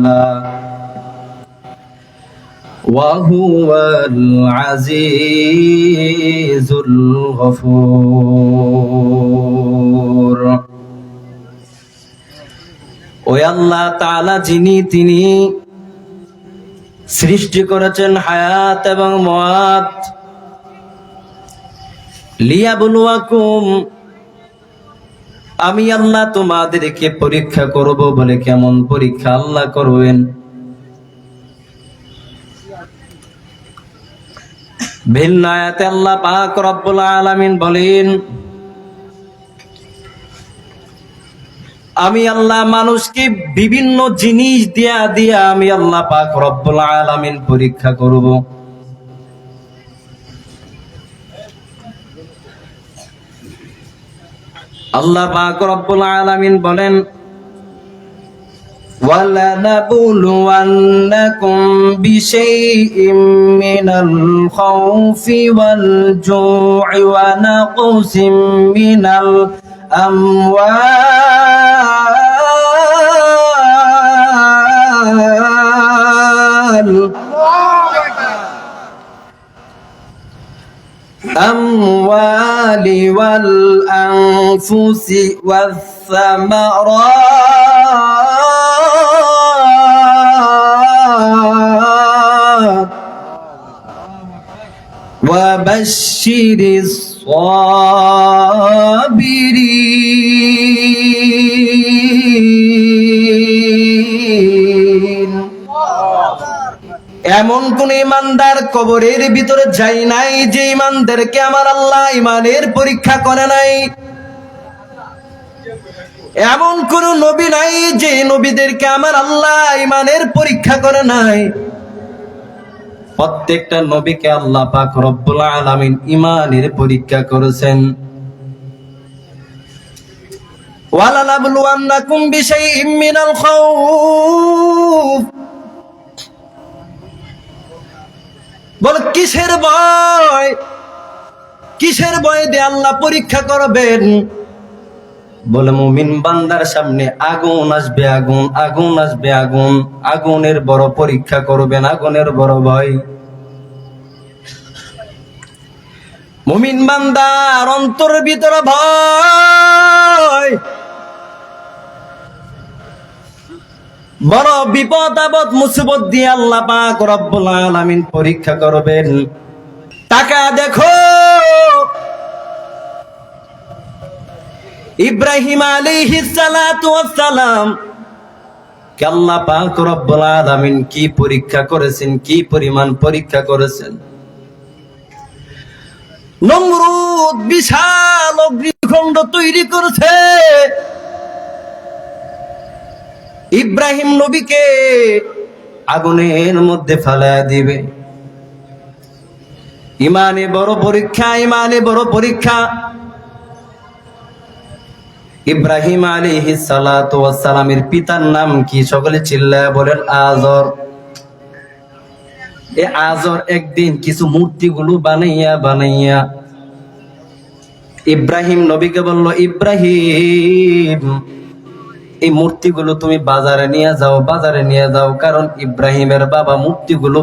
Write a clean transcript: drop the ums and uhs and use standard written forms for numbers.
تعالى وهو العزيز الغفور ওই আল্লাহ তাআলা যিনি তিনি সৃষ্টি করেছেন হায়াত এবং মওয়াত লিয়াবলুয়াকুম আমি আল্লাহ তোমাদেরকে পরীক্ষা করব বলে কেমন পরীক্ষা আল্লাহ করবেন ভিন্ন আয়াতে আল্লাহ পাক রব্বুল আলামিন বলেন আমি আল্লাহ মানুষকে বিভিন্ন জিনিস দিয়া আমি আল্লাহ পাক রব্বুল আলামিন পরীক্ষা করব আল্লাহ পাক রব্বুল আলামিন বলেন وَلَنَبْلُوَنَّكُمْ بِشَيْءٍ مِّنَ الْخَوْفِ وَالْجُوعِ وَنَقْصٍ مِّنَ الأموال والأنفس والثمرات وبشر الصابرين এমন কোন ইমানদার কবরের ভিতরে যায় নাই যে ইমানদারকে আমার আল্লাহ ইমানের পরীক্ষা করে নাই এমন কোন নবী নাই যে নবীদেরকে আমার আল্লাহ ইমানের পরীক্ষা করে নাই প্রত্যেকটা নবীকে আল্লাহ পাক রব্বুল আলামিন ইমানের পরীক্ষা করেছেন ওয়ালানাবলুওয়ান্নাকুম বিশাইইম মিনাল খাউফ বলে কিসের ভয় দিয়ে আল্লাহ পরীক্ষা করবেন বলে মুমিন বান্দার সামনে আগুন আসবে আগুনের বড় পরীক্ষা করবেন আগুনের বড় ভয় মুমিন বান্দার অন্তরের ভিতরে ভয় বড় বিপদ আপদ মুসিবত দিয়ে আল্লাহ পাক রব্বুল আলামিন পরীক্ষা করবেন টাকা দেখো ইব্রাহিম আলাইহিস সালাতু ওয়াস সালাম কে আল্লাহ পাক রব্বুল আলামিন কি পরীক্ষা করেছেন কি পরিমাণ পরীক্ষা করেছেন নমরুদ বিশাল অগ্নিকুণ্ড তৈরি করেছে ইব্রাহিম নবীকে আগুনের মধ্যে ফেলায়া দিবে ইমানে বড় পরীক্ষা ইব্রাহিম আলাইহিস সালাতু ওয়াস সালামের পিতার নাম কি সকলে চিল্লায়া বলেন আজর এই আজর একদিন কিছু মূর্তিগুলো বানাইয়া ইব্রাহিম নবীকে বলল ইব্রাহিম এই মূর্তিগুলো তুমি বাজারে নিয়ে যাও কারণ ইব্রাহিমের বাবা মূর্তিগুলো